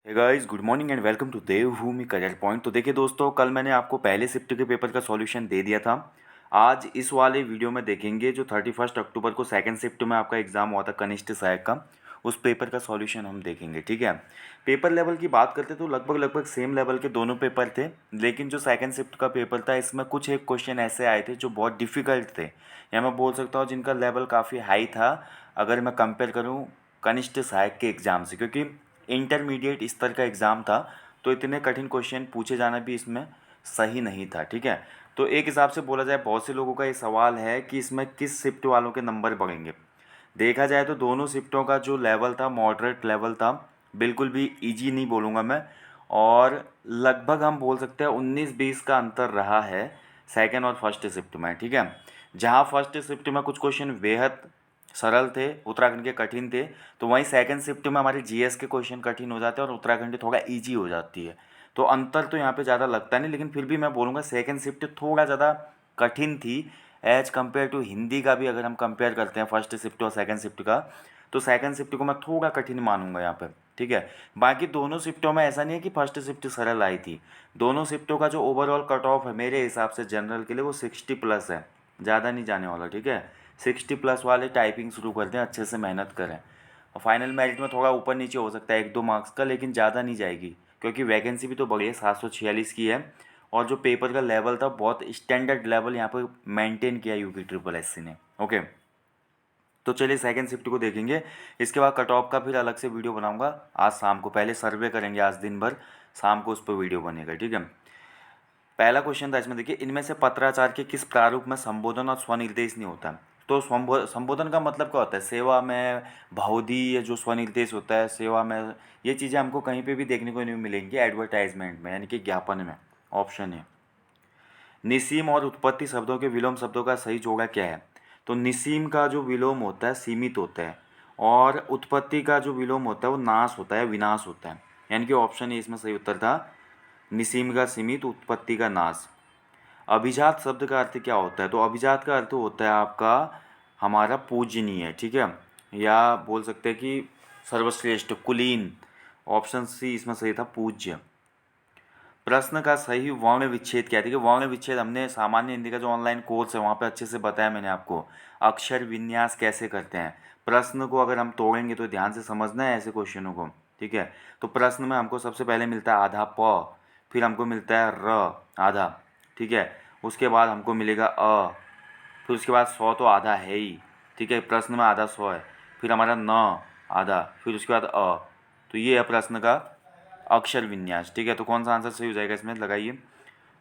Hey guys, good morning and welcome to Devbhoomi career point. तो देखिए दोस्तों, कल मैंने आपको पहले शिफ्ट के पेपर का सॉल्यूशन दे दिया था। आज इस वाले वीडियो में देखेंगे जो 31 अक्टूबर को सेकंड शिफ्ट में आपका एग्जाम हुआ था कनिष्ठ सहायक का, उस पेपर का सॉल्यूशन हम देखेंगे। ठीक है, पेपर लेवल की बात करते तो लगभग सेम लेवल के दोनों पेपर थे, लेकिन जो सेकंड शिफ्ट का पेपर था इसमें कुछ एक क्वेश्चन ऐसे आए थे जो बहुत डिफिकल्ट थे, या मैं बोल सकता हूँ जिनका लेवल काफ़ी हाई था अगर मैं कंपेयर करूँ कनिष्ठ सहायक के एग्ज़ाम से, क्योंकि इंटरमीडिएट स्तर का एग्ज़ाम था। तो इतने कठिन क्वेश्चन पूछे जाना भी इसमें सही नहीं था। ठीक है, तो एक हिसाब से बोला जाए बहुत से लोगों का ये सवाल है कि इसमें किस शिफ्ट वालों के नंबर बढ़ेंगे। देखा जाए तो दोनों शिफ्टों का जो लेवल था मॉडरेट लेवल था, बिल्कुल भी इजी नहीं बोलूँगा मैं। और लगभग हम बोल सकते हैं 19-20 का अंतर रहा है सेकेंड और फर्स्ट शिफ्ट में। ठीक है, जहाँ फर्स्ट शिफ्ट में कुछ क्वेश्चन बेहद सरल थे, उत्तराखंड के कठिन थे, तो वहीं सेकंड शिफ्ट में हमारे जीएस के क्वेश्चन कठिन हो जाते हैं और उत्तराखंड थोड़ा इजी हो जाती है। तो अंतर तो यहाँ पे ज़्यादा लगता नहीं, लेकिन फिर भी मैं बोलूँगा सेकंड शिफ्ट थोड़ा ज़्यादा कठिन थी एज कम्पेयर टू हिंदी का। भी अगर हम कंपेयर करते हैं फर्स्ट शिफ्ट और सेकंड शिफ्ट का, तो सेकंड शिफ्ट को मैं थोड़ा कठिन मानूंगा यहाँ पर। ठीक है, बाकी दोनों शिफ्टों में ऐसा नहीं है कि फर्स्ट शिफ्ट सरल आई थी। दोनों शिफ्टों का जो ओवरऑल कट ऑफ है मेरे हिसाब से जनरल के लिए वो 60+ है, ज़्यादा नहीं जाने वाला। ठीक है, 60+ वाले टाइपिंग शुरू कर दें, अच्छे से मेहनत करें। और फाइनल मेरिट में थोड़ा ऊपर नीचे हो सकता है 1-2 मार्क्स का, लेकिन ज़्यादा नहीं जाएगी, क्योंकि वैकेंसी भी तो बढ़ी है, 746 की है। और जो पेपर का लेवल था बहुत स्टैंडर्ड लेवल यहाँ पर मेंटेन किया यूपी ट्रिपल एस सी ने। ओके, तो चलिए सेकंड शिफ्ट को देखेंगे। इसके बाद कट ऑफ का फिर अलग से वीडियो बनाऊंगा आज शाम को। पहले सर्वे करेंगे आज दिन भर, शाम को उस पर वीडियो बनेगा। ठीक है, पहला क्वेश्चन था इसमें, देखिए इनमें से पत्राचार के किस प्रारूप में संबोधन और स्वनिर्देश नहीं होता। तो संबोधन का मतलब क्या होता है, सेवा में भावधी, ये जो स्वनिर्देश होता है सेवा में, ये चीज़ें हमको कहीं पे भी देखने को नहीं मिलेंगी एडवर्टाइजमेंट में, यानी कि ज्ञापन में। ऑप्शन है निसीम और उत्पत्ति शब्दों के विलोम शब्दों का सही जोड़ा क्या है। तो निसीम का जो विलोम होता है सीमित होता है, और उत्पत्ति का जो विलोम होता है वो नाश होता है, विनाश होता है। यानी कि ऑप्शन ए इसमें सही उत्तर था, निसीम का सीमित, उत्पत्ति का नाश। अभिजात शब्द का अर्थ क्या होता है। तो अभिजात का अर्थ होता है आपका हमारा पूजनीय। ठीक है, या बोल सकते हैं कि सर्वश्रेष्ठ, कुलीन। ऑप्शन सी इसमें सही था, पूज्य। प्रश्न का सही वर्ण विच्छेद क्या है। देखिए वर्ण विच्छेद हमने सामान्य हिंदी का जो ऑनलाइन कोर्स है वहाँ पे अच्छे से बताया मैंने आपको, अक्षर विन्यास कैसे करते हैं। प्रश्न को अगर हम तोड़ेंगे तो ध्यान से समझना है ऐसे क्वेश्चनों को। ठीक है, तो प्रश्न में हमको सबसे पहले मिलता है आधा प, फिर हमको मिलता है र आधा। ठीक है, उसके बाद हमको मिलेगा अ, फिर उसके बाद सौ तो आधा है ही। ठीक है, प्रश्न में आधा सौ है, फिर हमारा न आधा, फिर उसके बाद अ। तो ये है प्रश्न का अक्षर विन्यास। ठीक है, तो कौन सा आंसर सही हो जाएगा इसमें लगाइए।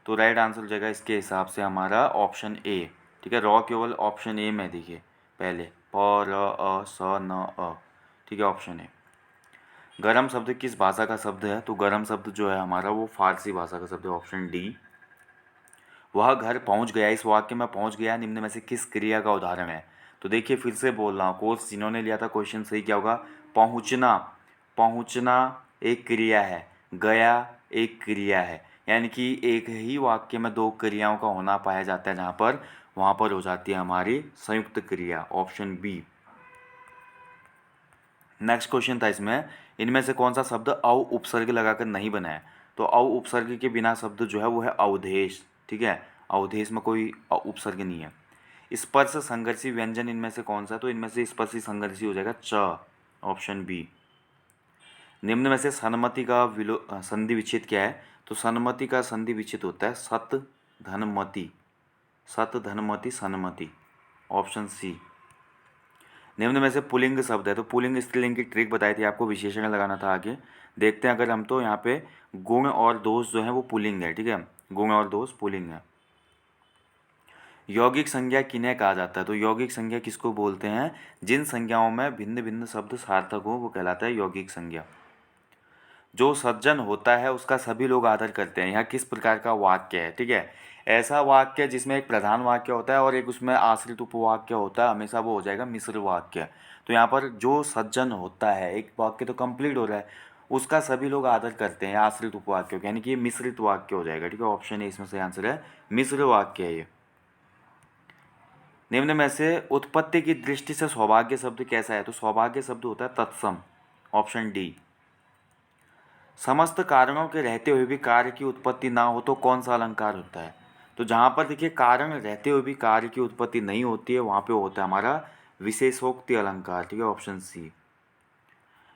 तो राइट आंसर हो जाएगा इसके हिसाब से हमारा ऑप्शन ए। ठीक है, रॉ केवल ऑप्शन ए में देखिए पहले, प र अ स न अ। ठीक है, ऑप्शन ए। गरम शब्द किस भाषा का शब्द है। तो गरम शब्द जो है हमारा वो फारसी भाषा का शब्द है, ऑप्शन डी। वह घर पहुंच गया, इस वाक्य में पहुंच गया निम्न में से किस क्रिया का उदाहरण है। तो देखिए फिर से बोल रहा हूँ, कोर्स जिन्होंने लिया था क्वेश्चन सही क्या होगा, पहुंचना। पहुंचना एक क्रिया है, गया एक क्रिया है, यानी कि एक ही वाक्य में दो क्रियाओं का होना पाया जाता है, जहाँ पर वहाँ पर हो जाती है हमारी संयुक्त क्रिया, ऑप्शन बी। नेक्स्ट क्वेश्चन था इसमें, इनमें से कौन सा शब्द औ उपसर्ग लगाकर नहीं बना है। तो औ उपसर्ग के बिना शब्द जो है वो है अवधेश। ठीक है, अवधेश में कोई उपसर्ग नहीं है। स्पर्श संघर्षी व्यंजन इनमें से कौन सा। तो इनमें से स्पर्शी संघर्षी हो जाएगा च, ऑप्शन बी। निम्न में से सन्मति का संधि विच्छेद क्या है। तो सन्मति का संधि विच्छेद होता है सत धनमति, सत धनमति सन्मति, ऑप्शन सी। निम्न में से पुल्लिंग शब्द है। तो पुल्लिंग स्त्रीलिंग की ट्रिक बताई थी आपको, विशेषण लगाना था आगे। देखते हैं अगर हम, तो यहाँ पे गुण और दोष जो है वो पुल्लिंग है। ठीक है, गुण और दोष पुल्लिंग है। यौगिक संज्ञा किन्हें कहा जाता है। तो यौगिक संज्ञा किसको बोलते हैं, जिन संज्ञाओं में भिन्न भिन्न शब्द सार्थक हो वो कहलाता है यौगिक संज्ञा। जो सज्जन होता है उसका सभी लोग आदर करते हैं, यह किस प्रकार का वाक्य है। ठीक है, ऐसा वाक्य जिसमें एक प्रधान वाक्य होता है और एक उसमें आश्रित उपवाक्य होता है, हमेशा वो हो जाएगा मिश्र वाक्य। तो यहाँ पर जो सज्जन होता है, एक वाक्य तो कंप्लीट हो रहा है, उसका सभी लोग आदर करते हैं आश्रित उपवाक्य, यानी कि ये मिश्रित वाक्य हो जाएगा। ठीक है, ऑप्शन ए इसमें सही आंसर है, मिश्र वाक्य है ये। निम्न में से उत्पत्ति की दृष्टि से सौभाग्य शब्द कैसा है। तो सौभाग्य शब्द होता है तत्सम, ऑप्शन डी। समस्त कारणों के रहते हुए भी कार्य की उत्पत्ति ना हो तो कौन सा अलंकार होता है? तो जहाँ पर देखिए कारण रहते हुए भी कार्य की उत्पत्ति नहीं होती है वहाँ पे होता है हमारा विशेषोक्ति अलंकार। ठीक है, ऑप्शन सी।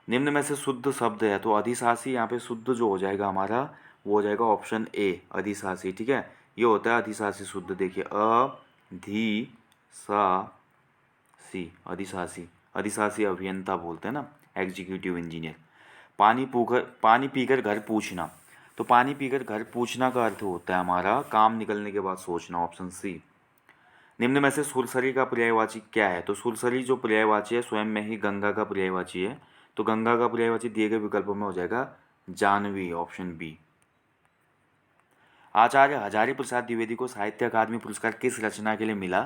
निम्न में से शुद्ध शब्द है तो अधिशासी यहाँ पे शुद्ध जो हो जाएगा हमारा वो हो जाएगा ऑप्शन ए अधिशासी। ठीक है, ये होता है अधिशासी शुद्ध। देखिए धी सा सी अधिशासी। अधिशासी अभियंता बोलते हैं ना, एग्जीक्यूटिव इंजीनियर। पानी पीकर घर पूछना, तो पानी पीकर घर पूछना का अर्थ होता है हमारा काम निकलने के बाद सोचना, ऑप्शन सी। निम्न में से सुरसरी का पर्यायवाची क्या है? तो सुरसरी जो पर्यायवाची है स्वयं में ही गंगा का पर्यायवाची है, तो गंगा का पर्यायवाची दिए गए विकल्पों में हो जाएगा जानवी, ऑप्शन बी। आचार्य हजारी प्रसाद द्विवेदी को साहित्य अकादमी पुरस्कार किस रचना के लिए मिला?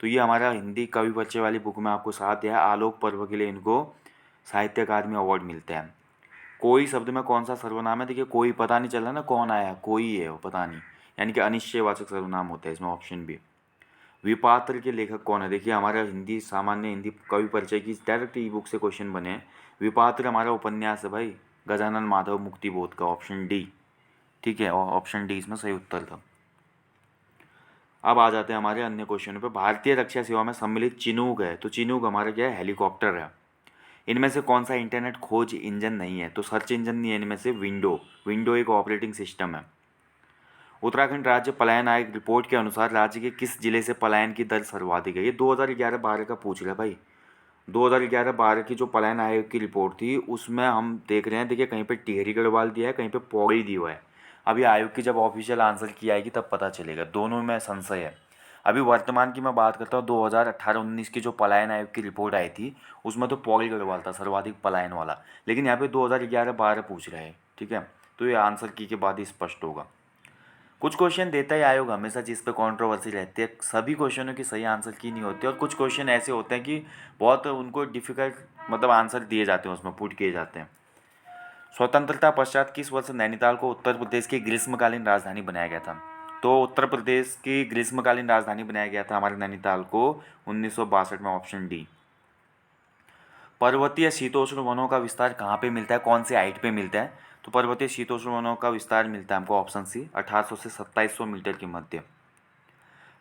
तो ये हमारा हिंदी कवि परिचय वाली बुक में आपको साथ दिया है, आलोक पर्व के लिए इनको साहित्य अकादमी अवार्ड मिलते हैं। कोई शब्द में कौन सा सर्वनाम है? देखिए कोई पता नहीं चल रहा ना कौन आया, कोई है वो पता नहीं, यानी कि अनिश्चयवाचक सर्वनाम होता है इसमें, ऑप्शन बी। विपात्र के लेखक कौन है? देखिए हमारा हिंदी सामान्य हिंदी कवि परिचय की डायरेक्ट ई बुक से क्वेश्चन बने हैं। विपात्र हमारा उपन्यास है भाई, गजानन माधव मुक्तिबोध का, ऑप्शन डी। ठीक है, और ऑप्शन डी इसमें सही उत्तर था। अब आ जाते हैं हमारे अन्य क्वेश्चन पे। भारतीय रक्षा सेवा में सम्मिलित चिनूक है, तो चिनूक हमारा क्या है? हेलीकॉप्टर है। इनमें से कौन सा इंटरनेट खोज इंजन नहीं है? तो सर्च इंजन नहीं है इनमें से, विंडो। विंडो एक ऑपरेटिंग सिस्टम है। उत्तराखंड राज्य पलायन आयोग रिपोर्ट के अनुसार राज्य के किस जिले से पलायन की दर सर्वाधिक है? ये 2011-12 का पूछ रहा है भाई। 2011-12 की जो पलायन आयोग की रिपोर्ट थी उसमें हम देख रहे हैं, देखिए कहीं पे टिहरी गढ़वाल दिया है, कहीं पे पौड़ी दिया हुआ है। अभी आयोग की जब ऑफिशियल आंसर की आएगी तब पता चलेगा, दोनों में संशय है। अभी वर्तमान की मैं बात करता हूँ, 2018-19 की जो पलायन आयोग की रिपोर्ट आई थी उसमें तो पौड़ी गढ़वाल था सर्वाधिक पलायन वाला, लेकिन यहाँ पे 2011-12 पूछ रहे हैं। ठीक है, तो ये आंसर की के बाद ही स्पष्ट होगा। कुछ क्वेश्चन देता है आयोग हमेशा जिस पे कंट्रोवर्सी रहती है, सभी क्वेश्चनों की सही आंसर की नहीं होती, और कुछ क्वेश्चन ऐसे होते हैं कि बहुत उनको डिफिकल्ट मतलब आंसर दिए जाते हैं, उसमें पुट किए जाते हैं। स्वतंत्रता पश्चात किस वर्ष नैनीताल को उत्तर प्रदेश की ग्रीष्मकालीन राजधानी बनाया गया था? तो उत्तर प्रदेश की ग्रीष्मकालीन राजधानी बनाया गया था हमारे नैनीताल को 1962 में, ऑप्शन डी। पर्वतीय शीतोष्ण वनों का विस्तार कहाँ पे मिलता है, कौन से हाइट पे मिलता है? तो पर्वतीय शीतोष्ण वनों का विस्तार मिलता है हमको, ऑप्शन सी, 1800 से 2700 मीटर के मध्य।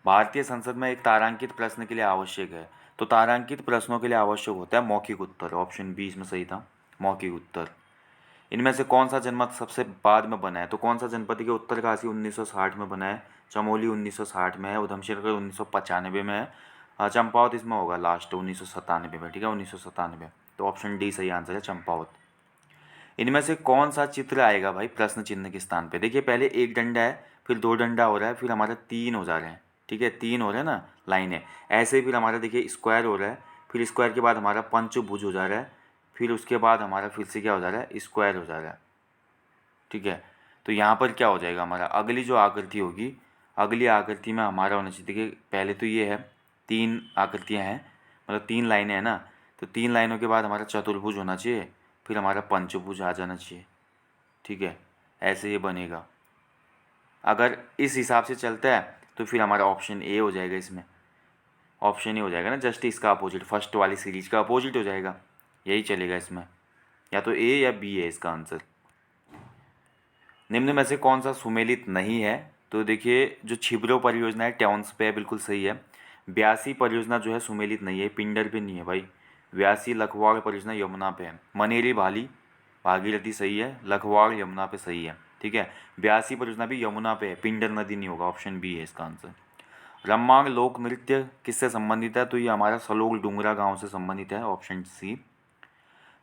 भारतीय संसद में एक तारांकित प्रश्न के लिए आवश्यक है, तो तारांकित प्रश्नों के लिए आवश्यक होता है मौखिक उत्तर, ऑप्शन बी इसमें सही था, मौखिक उत्तर। इनमें से कौन सा जनपद सबसे बाद में बना है? तो कौन सा जनपद के उत्तरकाशी 1960 में बना है, चमोली 1960 में है, उधमसिंह 1995 में है, चंपावत इसमें होगा लास्ट 1997 में। ठीक है, 1997, तो ऑप्शन डी सही आंसर है, चंपावत। इनमें से कौन सा चित्र आएगा भाई प्रश्न चिन्ह के स्थान पे? देखिए पहले एक डंडा है, फिर दो डंडा हो रहा है, फिर हमारा तीन हो जा रहे हैं। ठीक है, तीन हो रहे हैं ना लाइनें, ऐसे फिर हमारा देखिए स्क्वायर हो रहा है, फिर स्क्वायर के बाद हमारा पंचभुज हो जा रहा है, फिर उसके बाद हमारा फिर से क्या हो जा रहा है? स्क्वायर हो जा रहा है। ठीक है, तो यहाँ पर क्या हो जाएगा हमारा? अगली जो आकृति होगी, अगली आकृति में हमारा होना चाहिए, देखिए पहले तो ये है, तीन आकृतियाँ हैं, मतलब तीन लाइनें हैं ना, तो तीन लाइनों के बाद हमारा चतुर्भुज होना चाहिए, फिर हमारा पंचभुज आ जाना चाहिए। ठीक है, ऐसे ये बनेगा। अगर इस हिसाब से चलता है तो फिर हमारा ऑप्शन ए हो जाएगा, इसमें ऑप्शन ए हो जाएगा ना, जस्ट इसका अपोजिट, फर्स्ट वाली सीरीज का अपोजिट हो जाएगा, यही चलेगा इसमें, या तो ए या बी है इसका आंसर। निम्न में से कौन सा सुमेलित नहीं है? तो देखिए जो छिबरो परियोजना है ट्याउन्स पे है, बिल्कुल सही है। ब्यासी परियोजना जो है सुमेलित नहीं है, पिंडर पे नहीं है भाई। व्यासी लखवाड़ परियोजना यमुना पे है। मनेरी भाली भागीरथी सही है, लखवाड़ यमुना पे सही है। ठीक है, ब्यासी परियोजना भी यमुना पे है, पिंडर नदी नहीं होगा, ऑप्शन बी है इसका आंसर। रम्मांग लोक नृत्य किससे संबंधित है? तो ये हमारा सलोल डुंगरा गांव से संबंधित है, ऑप्शन सी।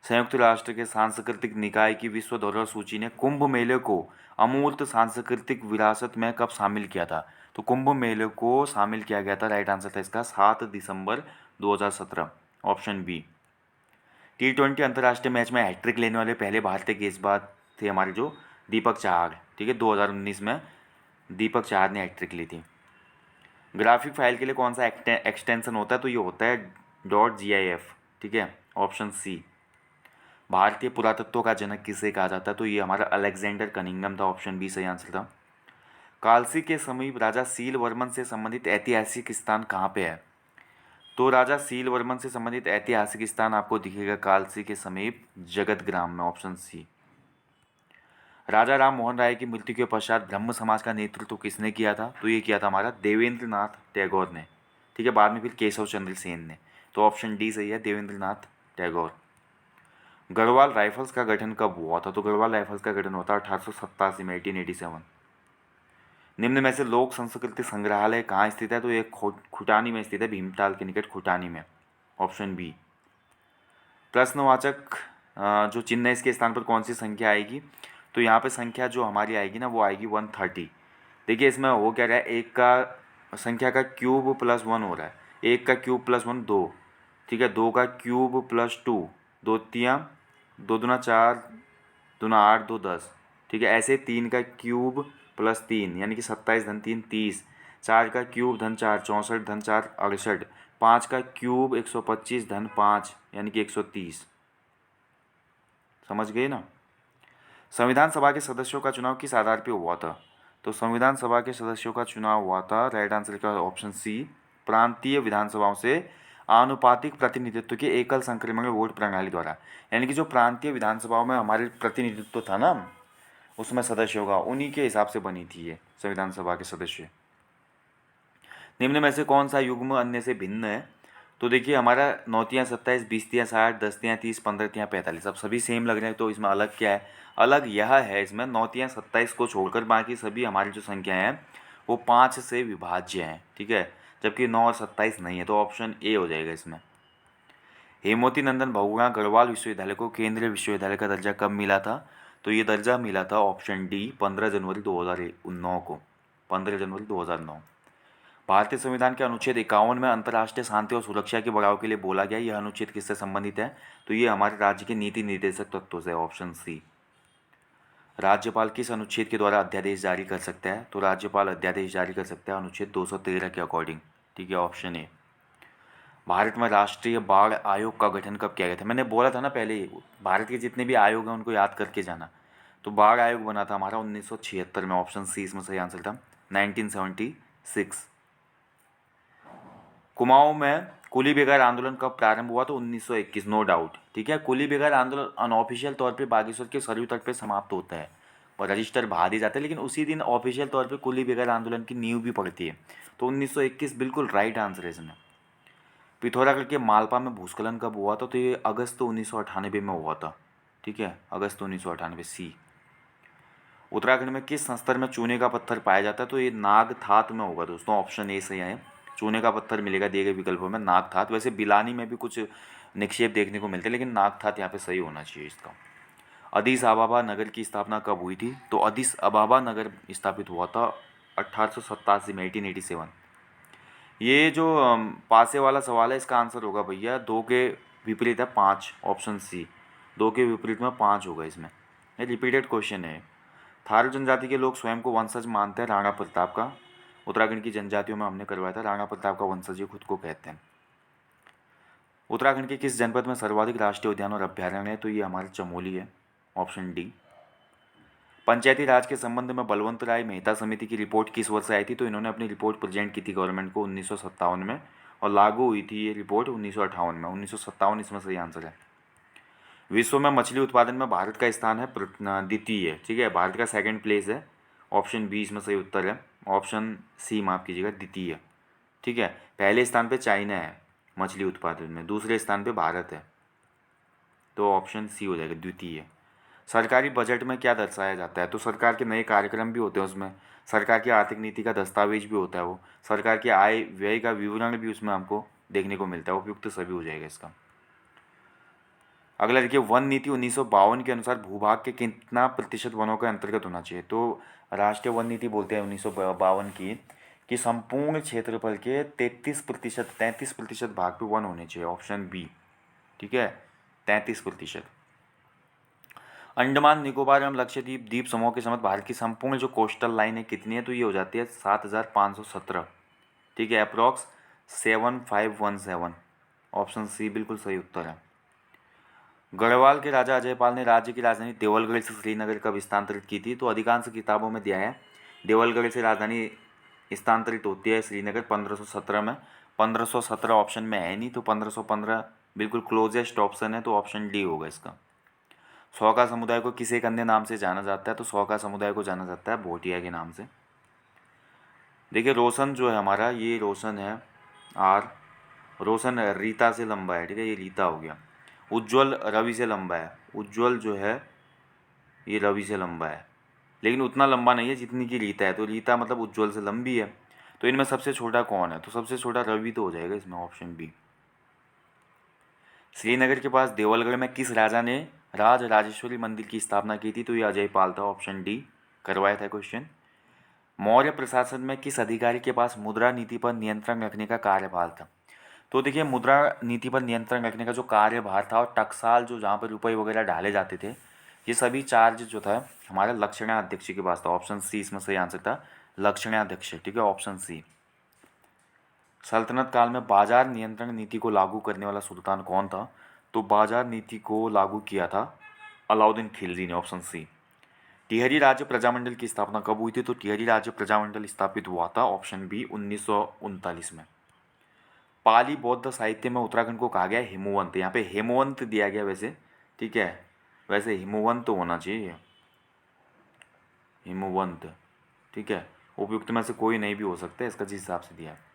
संयुक्त राष्ट्र के सांस्कृतिक निकाय की विश्व धरोहर सूची ने कुंभ मेले को अमूर्त सांस्कृतिक विरासत में कब शामिल किया था? तो कुंभ मेले को शामिल किया गया था, राइट आंसर था इसका 7 दिसंबर 2017, ऑप्शन बी। T20 अंतर्राष्ट्रीय मैच में हैट्रिक लेने वाले पहले भारतीय गेंदबाज थे हमारे जो दीपक चाहर। ठीक है, 2019 में दीपक चाहर ने हैट्रिक ली थी। ग्राफिक फाइल के लिए कौन सा एक्सटेंशन होता है? तो ये होता है .gif। ठीक है, ऑप्शन सी। भारतीय पुरातत्व का जनक किसे कहा जाता है? तो ये हमारा अलेक्जेंडर कनिंघम था, ऑप्शन बी सही आंसर था। कालसी के समीप राजा सील वर्मन से संबंधित ऐतिहासिक स्थान कहाँ पे है? तो राजा सील वर्मन से संबंधित ऐतिहासिक स्थान आपको दिखेगा कालसी के समीप जगत ग्राम में, ऑप्शन सी। राजा राम मोहन राय की मृत्यु के पश्चात ब्रह्म समाज का नेतृत्व किसने किया था? तो ये किया था हमारा देवेंद्र नाथ टैगोर ने। ठीक है, बाद में फिर केशव चंद्र सेन ने। तो ऑप्शन डी सही है, देवेंद्र नाथ टैगोर। गढ़वाल राइफल्स का गठन कब हुआ था? तो गढ़वाल राइफल्स का गठन हुआ था 1887 में, 1887। निम्न में से लोक संस्कृति संग्रहालय कहाँ स्थित है? तो ये खुटानी में स्थित है, भीमताल के निकट खुटानी में। Option B. प्रश्नवाचक जो चिन्ह है इसके स्थान पर कौन सी संख्या आएगी? तो यहाँ पे संख्या जो हमारी आएगी ना, वो आएगी 130। देखिए इसमें हो क्या रहा है, एक का संख्या का क्यूब प्लस 1 हो रहा है, एक का क्यूब प्लस 1 2, ठीक है, दो का क्यूब प्लस 2, दो तियाँ, दो दूना 4, दूना 8, दो 10, ठीक है। ऐसे 3 का क्यूब प्लस 3 यानी कि 27 धन 3 30, 4 का क्यूब धन 4 64 धन 4 68, 5 का क्यूब 125 धन 5 यानी कि 130। समझ गए ना। संविधान सभा के सदस्यों का चुनाव किस आधार पर हुआ था? तो संविधान सभा के सदस्यों का चुनाव हुआ था, राइट आंसर का ऑप्शन सी, प्रांतीय विधानसभाओं से आनुपातिक प्रतिनिधित्व के एकल संक्रमण वोट प्रणाली द्वारा। यानी कि जो प्रांतीय विधानसभाओं में हमारे प्रतिनिधित्व था ना, उसमें सदस्यों का, उन्हीं के हिसाब से बनी थी ये संविधान सभा के सदस्य। निम्न में से कौन सा युग्म अन्य से भिन्न है? तो देखिए हमारा 9 तियाँ 27, 20 तियाँ 60, 10 तियाँ 30, 15 तियाँ 45, अब सभी सेम लग रहे हैं। तो इसमें अलग क्या है? अलग यह है, इसमें 9 तियाँ 27 को छोड़कर बाकी सभी हमारी जो संख्याएं हैं वो 5 से विभाज्य हैं, ठीक है, जबकि 9 और 27 नहीं है। तो ऑप्शन ए हो जाएगा इसमें। हेमवती नंदन बहुगुणा गढ़वाल विश्वविद्यालय को केंद्रीय विश्वविद्यालय का दर्जा कब मिला था? तो ये दर्जा मिला था ऑप्शन डी 15 जनवरी 2009 को, 15 जनवरी 2009। भारतीय संविधान के अनुच्छेद 51 में अंतर्राष्ट्रीय शांति और सुरक्षा के बढ़ाव के लिए बोला गया, यह अनुच्छेद किससे संबंधित है? तो ये हमारे राज्य के नीति निर्देशक तत्वों से, ऑप्शन सी। राज्यपाल किस अनुच्छेद के द्वारा अध्यादेश जारी कर सकता है? तो राज्यपाल अध्यादेश जारी कर सकता है अनुच्छेद 213 के अकॉर्डिंग, ठीक है, ऑप्शन ए। भारत में राष्ट्रीय बाढ़ आयोग का गठन कब किया गया था? मैंने बोला था ना पहले ही, भारत के जितने भी आयोग हैं उनको याद करके जाना। तो बाढ़ आयोग बना था हमारा 1976 में, ऑप्शन सी इसमें सही आंसर था, 1976। कुमाऊं में कुली बेगार आंदोलन कब प्रारंभ हुआ? तो 1921, नो डाउट, ठीक है। कुली बेगार आंदोलन अनऑफिशियल तौर पे बागेश्वर के सरयू तट पे समाप्त होता है और रजिस्टर बाहर ही जाता है, लेकिन उसी दिन ऑफिशियल तौर पे कुली बेगार आंदोलन की नींव भी पड़ती है। तो 1921 बिल्कुल राइट आंसर है इसमें। पिथौरागढ़ के मालपा में भूस्खलन कब हुआ था? तो ये अगस्त 1998 में हुआ था, ठीक है, अगस्त 1998, सी। उत्तराखंड में किस संस्तर में चूने का पत्थर पाया जाता है? तो ये नागथात में होगा दोस्तों, ऑप्शन ए सही है। चूने का पत्थर मिलेगा दिए गए विकल्पों में, नागथात। वैसे बिलानी में भी कुछ निक्षेप देखने को मिलते हैं, लेकिन नागथात यहाँ पे सही होना चाहिए इसका। अदीस अबाबा नगर की स्थापना कब हुई थी? तो अदीस अबाबा नगर स्थापित हुआ था 1887 में, 1887। ये जो पासे वाला सवाल है इसका आंसर होगा भैया, 2 के विपरीत है 5, ऑप्शन सी। 2 के विपरीत में 5 होगा इसमें, ये रिपीटेड क्वेश्चन है। थारू जनजाति के लोग स्वयं को वंशज मानते हैं राणा प्रताप का। उत्तराखंड की जनजातियों में हमने करवाया था, राणा प्रताप का वंशज ये खुद को कहते हैं। उत्तराखंड के किस जनपद में सर्वाधिक राष्ट्रीय उद्यान और अभ्यारण्य है? तो ये हमारे चमोली है, ऑप्शन डी। पंचायती राज के संबंध में बलवंत राय मेहता समिति की रिपोर्ट किस वर्ष आई थी? तो इन्होंने अपनी रिपोर्ट प्रेजेंट की थी गवर्नमेंट को 1957 में, और लागू हुई थी ये रिपोर्ट 1958 में। 1957 इसमें सही आंसर है। विश्व में मछली उत्पादन में भारत का स्थान है द्वितीय, ठीक है, भारत का सेकंड प्लेस है, ऑप्शन बी इसमें सही उत्तर है, ऑप्शन सी माफ कीजिएगा, द्वितीय, ठीक है। पहले स्थान पे चाइना है मछली उत्पादन में, दूसरे स्थान पे भारत है, तो ऑप्शन सी हो जाएगा, द्वितीय। सरकारी बजट में क्या दर्शाया जाता है? तो सरकार के नए कार्यक्रम भी होते हैं उसमें, सरकार की आर्थिक नीति का दस्तावेज भी होता है, वो सरकार के आय व्यय का विवरण भी उसमें हमको देखने को मिलता है, उपयुक्त सभी हो जाएगा इसका। अगला देखिए, वन नीति 1952 के अनुसार भूभाग के कितना प्रतिशत वनों के अंतर्गत होना चाहिए? तो राष्ट्रीय वन नीति बोलते हैं 1952 की, कि संपूर्ण क्षेत्रफल के 33% भाग पे वन होने चाहिए, ऑप्शन बी, ठीक है, 33%। अंडमान निकोबार एवं लक्षद्वीप द्वीप समूह के समेत भारत की संपूर्ण जो कोस्टल लाइन है कितनी है? तो ये हो जाती है 7517, ठीक है, अप्रॉक्स 7517, ऑप्शन सी बिल्कुल सही उत्तर है। गढ़वाल के राजा अजयपाल ने राज्य की राजधानी देवलगढ़ से श्रीनगर कब स्थानांतरित की थी? तो अधिकांश किताबों में दिया है देवलगढ़ से राजधानी स्थानांतरित होती है श्रीनगर 1517 में। 1517 ऑप्शन में है नहीं, तो 1515 बिल्कुल क्लोजेस्ट ऑप्शन है, तो ऑप्शन डी होगा इसका। सौका समुदाय को किस एक अन्य नाम से जाना जाता है? तो सौका समुदाय को जाना जाता है भोटिया के नाम से। देखिए रोशन जो है हमारा, ये रोशन है आर, रोशन रीता से लंबा है, ठीक है, ये रीता हो गया। उज्ज्वल रवि से लंबा है, उज्ज्वल जो है ये रवि से लंबा है, लेकिन उतना लंबा नहीं है जितनी की रीता है, तो रीता मतलब उज्ज्वल से लंबी है। तो इनमें सबसे छोटा कौन है? तो सबसे छोटा रवि तो हो जाएगा इसमें, ऑप्शन बी। श्रीनगर के पास देवलगढ़ में किस राजा ने राज राजेश्वरी मंदिर की स्थापना की थी? तो ये अजय पाल था, ऑप्शन डी करवाया था क्वेश्चन। मौर्य प्रशासन में किस अधिकारी के पास मुद्रा नीति पर नियंत्रण रखने का कार्यभार था? तो देखिए मुद्रा नीति पर नियंत्रण रखने का जो कार्यभार था और टकसाल जो जहाँ पर रुपये वगैरह डाले जाते थे, ये सभी चार्ज जो था हमारा लक्षणाध्यक्ष के पास था, ऑप्शन सी इसमें सही आंसर था, लक्षणाध्यक्ष, ठीक है, ऑप्शन सी। सल्तनत काल में बाजार नियंत्रण नीति को लागू करने वाला सुल्तान कौन था? तो बाजार नीति को लागू किया था अलाउद्दीन खिलजी ने, ऑप्शन सी। टिहरी राज्य प्रजामंडल की स्थापना कब हुई थी? तो टिहरी राज्य प्रजामंडल स्थापित हुआ था, ऑप्शन बी 1939 में। पाली बौद्ध साहित्य में उत्तराखंड को कहा गया हिमवंत, यहाँ पे हेमवंत दिया गया वैसे, ठीक है, वैसे हिमवंत होना चाहिए, हिमवंत, ठीक है, उपयुक्त में से कोई नहीं भी हो सकता है इसका जिस हिसाब से दिया है।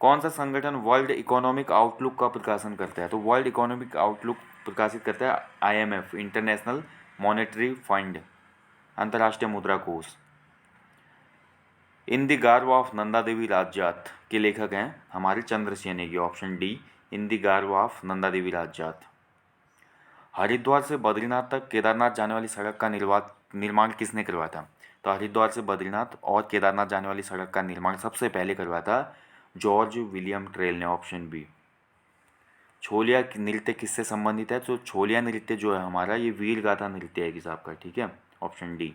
कौन सा संगठन वर्ल्ड इकोनॉमिक आउटलुक का प्रकाशन करता है? तो वर्ल्ड इकोनॉमिक आउटलुक प्रकाशित करता है आईएमएफ, इंटरनेशनल मॉनेटरी फंड, अंतर्राष्ट्रीय मुद्रा कोष। In the garb of Nanda Devi Rajat के लेखक हैं हमारे Chandrasen Negi, option D in the garb of Nanda Devi Rajat. Haridwar से बद्रीनाथ तक केदारनाथ जाने वाली सड़क का निर्माण किसने करवाया था? तो हरिद्वार से बद्रीनाथ और केदारनाथ जाने वाली सड़क का निर्माण सबसे पहले करवाया था जॉर्ज विलियम ट्रेल ने, ऑप्शन बी। छोलिया नृत्य किससे संबंधित है? तो छोलिया नृत्य जो है हमारा ये वीर गाथा नृत्य है किसाब का, ठीक है, ऑप्शन डी,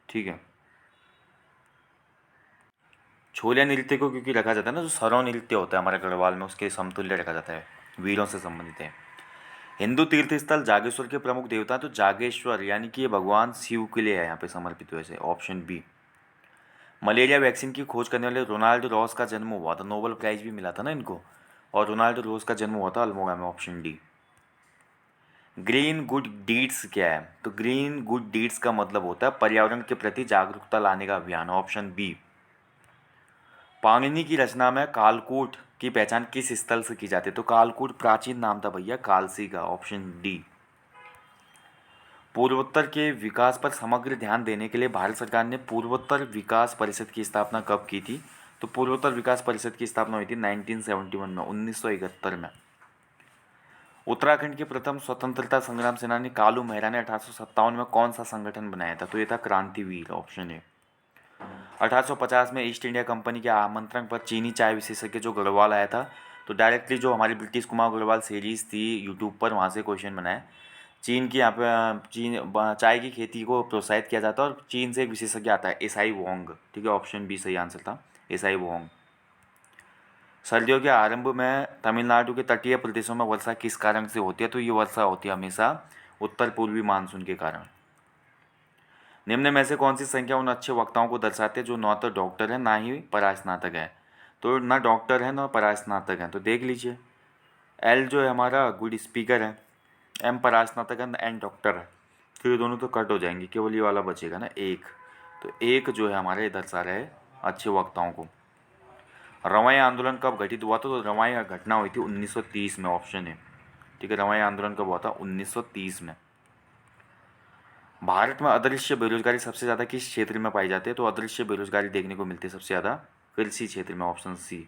ठीक है। छोलिया नृत्य को क्योंकि रखा जाता है ना, जो सरौ नृत्य होता है हमारे गढ़वाल में, उसके समतुल्य रखा जाता है, वीरों से संबंधित है। हिंदू तीर्थ स्थल जागेश्वर के प्रमुख देवता, तो जागेश्वर यानी कि ये भगवान शिव के लिए है यहाँ पे समर्पित, वैसे ऑप्शन बी। मलेरिया वैक्सीन की खोज करने वाले रोनाल्ड रॉस का जन्म हुआ था, नोबेल प्राइज भी मिला था ना इनको, और रोनाल्ड रॉस का जन्म हुआ था अल्मोड़ा में, option D. Green good deeds क्या है? तो ग्रीन गुड डीड्स का मतलब होता है पर्यावरण के प्रति जागरूकता लाने का अभियान, ऑप्शन बी। पाणिनि की रचना में कालकूट की पहचान किस स्थल से की जाती है? तो कालकूट प्राचीन नाम था भैया कालसी का, ऑप्शन डी। पूर्वोत्तर के विकास पर समग्र ध्यान देने के लिए भारत सरकार ने पूर्वोत्तर विकास परिषद की स्थापना कब की थी? तो पूर्वोत्तर विकास परिषद की स्थापना हुई थी 1971 में, 1971 में। उत्तराखंड के प्रथम स्वतंत्रता संग्राम सेनानी कालू मेहरा ने 1857 में कौन सा संगठन बनाया था? तो ये था क्रांतिवीर, ऑप्शन ए। 1850 में ईस्ट इंडिया कंपनी के आमंत्रण पर चीनी चाय विशेषज्ञ जो गढ़वाल आया था, तो डायरेक्टली जो हमारी ब्रिटिश कुमार गढ़वाल सीरीज़ थी यूट्यूब पर, वहाँ से क्वेश्चन बनाए। चीन की यहाँ पे चाय की खेती को प्रोत्साहित किया जाता है और चीन से एक विशेषज्ञ आता है एसआई वोंग, ठीक है, ऑप्शन बी सही आंसर था, एसआई वोंग। सर्दियों के आरंभ में तमिलनाडु के तटीय प्रदेशों में वर्षा किस कारण से होती है? तो ये वर्षा होती है हमेशा उत्तर पूर्वी मानसून के कारण। निम्न में से कौन सी संख्या उन अच्छे वक्ताओं को दर्शाते हैं जो न तो डॉक्टर है ना ही परास्नातक है? तो ना डॉक्टर है ना परास्नातक है, तो देख लीजिए, एल जो है हमारा गुड स्पीकर है, एम परास्नातक है, एन डॉक्टर है, तो ये दोनों तो कट हो जाएंगे, केवल ये वाला बचेगा ना एक, तो एक जो है हमारे दर्शा रहे अच्छे वक्ताओं को। रवाई आंदोलन कब घटित हुआ था? तो रवाई घटना हुई थी 1930 में, ऑप्शन है, ठीक है, रवाई आंदोलन कब हुआ था? 1930 में। भारत में अदृश्य बेरोजगारी सबसे ज़्यादा किस क्षेत्र में पाई जाती है? तो अदृश्य बेरोजगारी देखने को मिलती है सबसे ज़्यादा कृषि क्षेत्र में, ऑप्शन सी,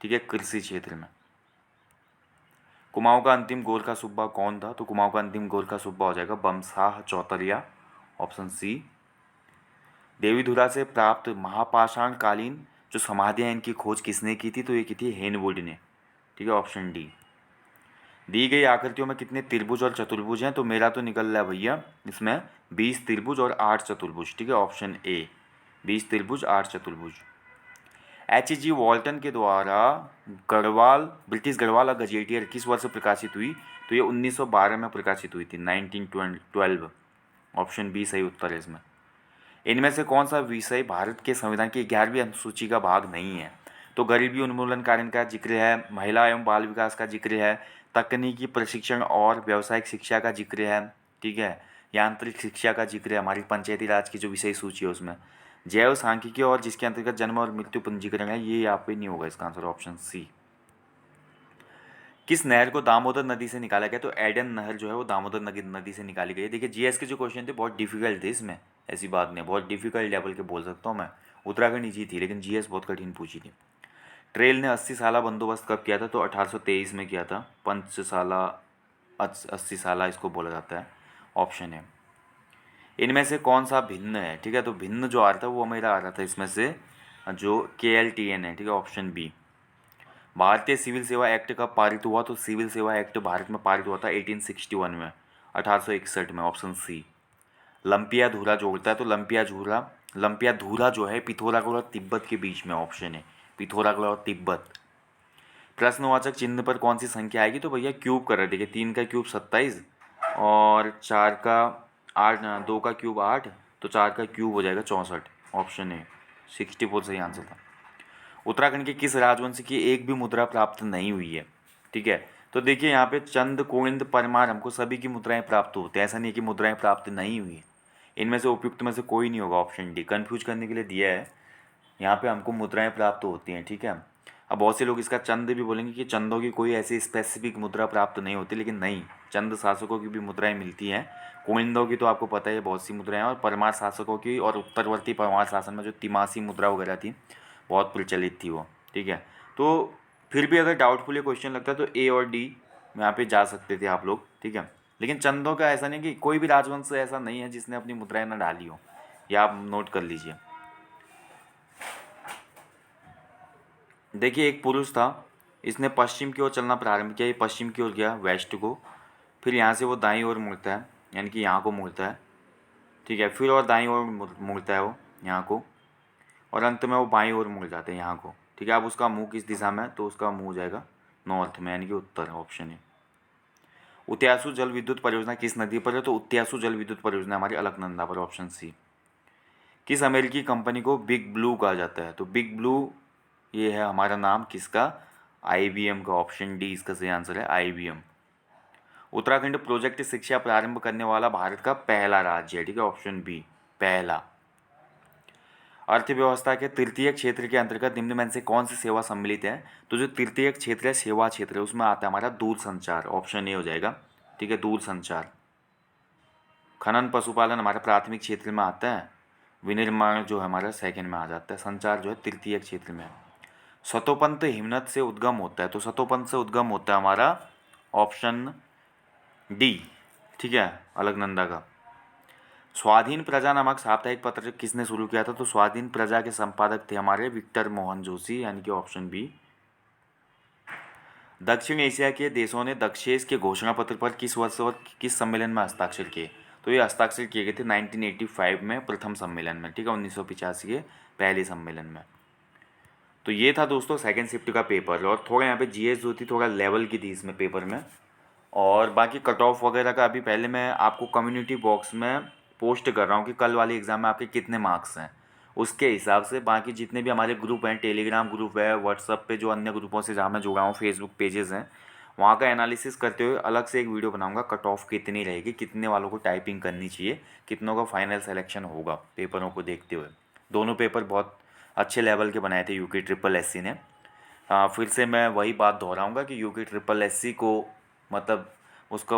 ठीक है, कृषि क्षेत्र में। कुमाऊं का अंतिम गोरखा सूबा कौन था? तो कुमाऊं का अंतिम गोरखा सूबा हो जाएगा बमसाह चौतरिया, ऑप्शन सी। देवीधुरा से प्राप्त महापाषाण कालीन जो समाधियाँ इनकी खोज किसने की थी? तो ये की थी हेनवुड ने, ठीक है, ऑप्शन डी। दी गई आकृतियों में कितने त्रिभुज और चतुर्भुज हैं? तो मेरा तो निकल रहा है भैया इसमें 20 त्रिभुज और 8 चतुर्भुज, ठीक है, ऑप्शन ए, 20 त्रिभुज 8 चतुर्भुज। H.G. वॉल्टन के द्वारा गढ़वाल ब्रिटिश गढ़वाल गजेटियर किस वर्ष प्रकाशित हुई? तो ये 1912 में प्रकाशित हुई थी, 1912, ऑप्शन बी सही उत्तर है इसमें। इनमें से कौन सा विषय भारत के संविधान की 11वीं अनुसूची का भाग नहीं है? तो गरीबी उन्मूलन कार्य का जिक्र है, महिला एवं बाल विकास का जिक्र है, तकनीकी प्रशिक्षण और व्यावसायिक शिक्षा का जिक्र है, ठीक है, यांत्रिक शिक्षा का जिक्र है, हमारी पंचायती राज की जो विषय सूची है उसमें, जैव सांख्यिकी और जिसके अंतर्गत जन्म और मृत्यु पंजीकरण है, ये यहाँ पे नहीं होगा इसका आंसर ऑप्शन सी। किस नहर को दामोदर नदी से निकाला गया? तो एडन नहर जो है वो दामोदर नदी से निकाली गई है। देखिए जीएस के जो क्वेश्चन थे बहुत डिफिकल्ट थे इसमें, ऐसी बात नहीं, बहुत डिफिकल्ट लेवल के बोल सकता हूँ मैं। उत्तराखंड ईजी थी लेकिन जीएस बहुत कठिन पूछी थी। ट्रेल ने 80 साला बंदोबस्त कब किया था? तो 1823 में किया था। पंचसाला 80 साला इसको बोला जाता है, ऑप्शन है। इनमें से कौन सा भिन्न है? ठीक है, तो भिन्न जो आ रहा था वो मेरा आ रहा था इसमें से जो KLTN है, ठीक है, ऑप्शन बी। भारतीय सिविल सेवा एक्ट कब पारित हुआ? तो सिविल सेवा एक्ट भारत में पारित हुआ था 1861 में, 1861 में, ऑप्शन सी। लंपिया धूरा जोड़ता है, तो लंपिया धूरा जो है पिथौरागढ़ और तिब्बत के बीच में, ऑप्शन है पिथौरागढ़ और तिब्बत। प्रश्नवाचक चिन्ह पर कौन सी संख्या आएगी? तो भैया क्यूब कर रहे, देखिए 3 का क्यूब 27 और 4 का 8, 2 का क्यूब 8, तो 4 का क्यूब हो जाएगा 64, ऑप्शन है 64 सही आंसर था। उत्तराखंड के किस राजवंश की एक भी मुद्रा प्राप्त नहीं हुई है? ठीक है, तो देखिए यहाँ पे चंद, गोविंद, परमार, हमको सभी की मुद्राएं प्राप्त होती है, ऐसा नहीं है कि मुद्राएं प्राप्त नहीं हुई है। इनमें से उपयुक्त में से कोई नहीं होगा, ऑप्शन डी। कन्फ्यूज करने के लिए दिया है, यहाँ पे हमको मुद्राएं प्राप्त होती हैं, ठीक है। अब बहुत से लोग इसका चंद भी बोलेंगे कि चंदों की कोई ऐसी स्पेसिफिक मुद्रा प्राप्त नहीं होती, लेकिन नहीं, चंद शासकों की भी मुद्राएं मिलती हैं। कुनिंदों की तो आपको पता है बहुत सी मुद्राएं हैं, और परमार शासकों की और उत्तरवर्ती परमार शासन में जो तिमासी मुद्रा वगैरह थी बहुत प्रचलित थी वो, ठीक है। तो फिर भी अगर डाउटफुल ये क्वेश्चन लगता है तो ए और डी में यहाँ पे जा सकते थे आप लोग, ठीक है। लेकिन चंदों का ऐसा नहीं कि कोई भी राजवंश ऐसा नहीं है जिसने अपनी मुद्राएं ना डाली हो, या आप नोट कर लीजिए। देखिए एक पुरुष था, इसने पश्चिम की ओर चलना प्रारंभ किया, ये पश्चिम की ओर गया, वेस्ट को, फिर यहाँ से वो दाईं ओर मुड़ता है, यानी कि यहाँ को मुड़ता है, ठीक है, फिर और दाईं ओर मुड़ता है वो यहाँ को, और अंत में वो बाईं ओर मुड़ जाते हैं यहाँ को, ठीक है। अब उसका मुंह किस दिशा में है? तो उसका मुंह जाएगा नॉर्थ में, यानी कि उत्तर, ऑप्शन है। उत्यासु जल विद्युत परियोजना किस नदी पर है? तो उत्यासु जल विद्युत परियोजना हमारी अलकनंदा पर, ऑप्शन सी। किस अमेरिकी कंपनी को बिग ब्लू कहा जाता है? तो बिग ब्लू ये है हमारा नाम किसका? IBM का, ऑप्शन डी इसका सही आंसर है, IBM। उत्तराखंड प्रोजेक्ट शिक्षा प्रारंभ करने वाला भारत का पहला राज्य है, ठीक है, ऑप्शन बी पहला। अर्थव्यवस्था के तृतीय क्षेत्र के अंतर्गत निम्न में से कौन सी सेवा सम्मिलित है? तो जो तृतीय क्षेत्र है, सेवा क्षेत्र है, उसमें आता है हमारा दूर संचार, ऑप्शन ए हो जाएगा, ठीक है, दूर संचार। खनन पशुपालन हमारे प्राथमिक क्षेत्र में आता है, विनिर्माण जो है हमारा सेकंड में आ जाता है, संचार जो है तृतीय क्षेत्र में। सतोपंथ हिमनद से उद्गम होता है, तो सतोपंथ से उद्गम होता है हमारा ऑप्शन डी, ठीक है, अलकनंदा का। स्वाधीन प्रजा नामक साप्ताहिक पत्र किसने शुरू किया था? तो स्वाधीन प्रजा के संपादक थे हमारे विक्टर मोहन जोशी, यानी कि ऑप्शन बी। दक्षिण एशिया के देशों ने दक्षेस के घोषणा पत्र पर किस वर्ष और किस सम्मेलन में हस्ताक्षर किए? तो ये हस्ताक्षर किए गए थे 1985 में प्रथम सम्मेलन में, ठीक है, 1985 के पहले सम्मेलन में। तो ये था दोस्तों सेकंड शिफ्ट का पेपर, और थोड़ा यहाँ पे जीएस जो थी थोड़ा लेवल की थी इसमें पेपर में, और बाकी कट ऑफ वगैरह का अभी पहले मैं आपको कम्युनिटी बॉक्स में पोस्ट कर रहा हूँ कि कल वाले एग्ज़ाम में आपके कितने मार्क्स हैं, उसके हिसाब से बाकी जितने भी हमारे ग्रुप हैं, टेलीग्राम ग्रुप है, व्हाट्सअप पे जो अन्य ग्रुपों से जहाँ मैं जुड़ा हूँ, फेसबुक पेजेस हैं, वहाँ का एनालिसिस करते हुए अलग से एक वीडियो बनाऊँगा, कट ऑफ कितनी रहेगी, कितने वालों को टाइपिंग करनी चाहिए, कितनों का फाइनल सेलेक्शन होगा पेपरों को देखते हुए। दोनों पेपर बहुत अच्छे लेवल के बनाए थे UK SSS ने। फिर से मैं वही बात दोहराऊँगा कि UK SSS को मतलब उसको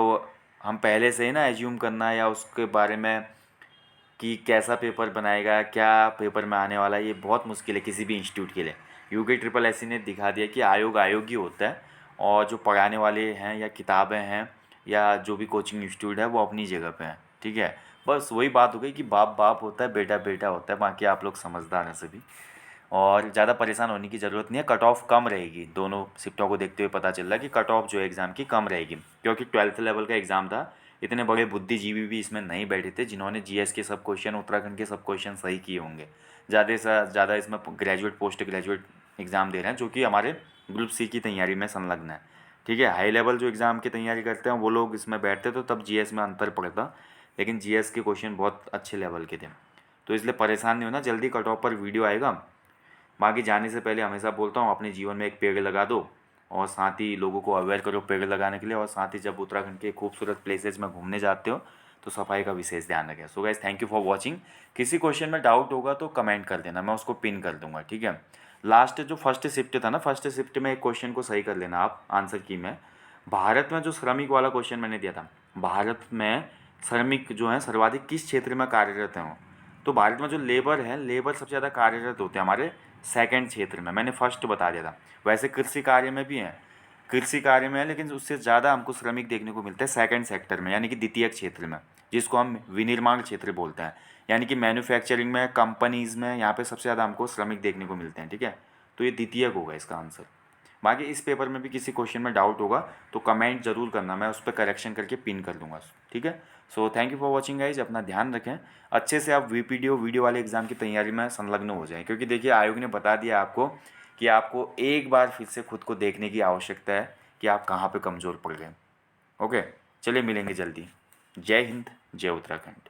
हम पहले से ही ना एज्यूम करना, या उसके बारे में कि कैसा पेपर बनाएगा, क्या पेपर में आने वाला है, ये बहुत मुश्किल है किसी भी इंस्टीट्यूट के लिए। UK SSS ने दिखा दिया कि आयोग ही होता है, और जो पढ़ाने वाले हैं या किताबें हैं या जो भी कोचिंग इंस्टीट्यूट है वो अपनी जगह पे हैं, ठीक है। बस वही बात हो गई कि बाप बाप होता है, बेटा बेटा होता है, बाकी आप लोग समझदार हैं सभी, और ज़्यादा परेशान होने की ज़रूरत नहीं है। कट ऑफ कम रहेगी, दोनों शिफ्टों को देखते हुए पता चल रहा है कि कट ऑफ जो है एग्ज़ाम की कम रहेगी, क्योंकि 12th लेवल का एग्ज़ाम था, इतने बड़े बुद्धिजीवी भी इसमें नहीं बैठे थे जिन्होंने GS के सब क्वेश्चन, उत्तराखंड के सब क्वेश्चन सही किए होंगे। ज़्यादा से ज़्यादा इसमें ग्रेजुएट, पोस्ट ग्रेजुएट एग्ज़ाम दे रहे हैं जो कि हमारे ग्रुप C की तैयारी में संलग्न है, ठीक है। हाई लेवल जो एग्ज़ाम की तैयारी करते हैं वो लोग इसमें बैठते तो तब GS में अंतर पड़ता, लेकिन GS के क्वेश्चन बहुत अच्छे लेवल के थे, तो इसलिए परेशान नहीं होना, जल्दी कट ऑफ पर वीडियो आएगा, बाकी जाने से पहले हमेशा बोलता हूँ अपने जीवन में एक पेड़ लगा दो और साथ ही लोगों को अवेयर करो पेड़ लगाने के लिए, और साथ ही जब उत्तराखंड के खूबसूरत प्लेसेस में घूमने जाते हो तो सफाई का विशेष ध्यान रखें। So guys thank you for watching. किसी क्वेश्चन में डाउट होगा तो कमेंट कर देना, मैं उसको पिन कर दूंगा, ठीक है। लास्ट जो फर्स्ट शिफ्ट था ना, फर्स्ट शिफ्ट में एक क्वेश्चन को सही कर लेना आप, आंसर की में भारत में जो श्रमिक वाला क्वेश्चन मैंने दिया था, भारत में श्रमिक जो हैं सर्वाधिक किस क्षेत्र में कार्यरत हैं। तो भारत में जो लेबर है, लेबर सबसे ज़्यादा कार्यरत होते हैं हमारे सेकंड क्षेत्र में, मैंने फर्स्ट बता दिया था। वैसे कृषि कार्य में भी हैं, कृषि कार्य में है, लेकिन उससे ज़्यादा हमको श्रमिक देखने को मिलते हैं सेकंड सेक्टर में, यानी कि द्वितीयक क्षेत्र में, जिसको हम विनिर्माण क्षेत्र बोलते हैं। यानी कि मैन्युफैक्चरिंग में, कंपनीज़ में, यहाँ पे सबसे ज़्यादा हमको श्रमिक देखने को मिलते हैं, ठीक है। तो ये द्वितीयक होगा इसका आंसर। बाकी इस पेपर में भी किसी क्वेश्चन में डाउट होगा तो कमेंट जरूर करना, मैं उस पर करेक्शन करके पिन कर दूंगा, ठीक है। So thank you for watching guys, अपना ध्यान रखें, अच्छे से आप वीडियो वाले एग्जाम की तैयारी में संलग्न हो जाएं, क्योंकि देखिए आयोग ने बता दिया आपको कि आपको एक बार फिर से खुद को देखने की आवश्यकता है कि आप कहाँ पे कमज़ोर पड़ गए। ओके, चलिए मिलेंगे जल्दी। जय हिंद, जय उत्तराखंड।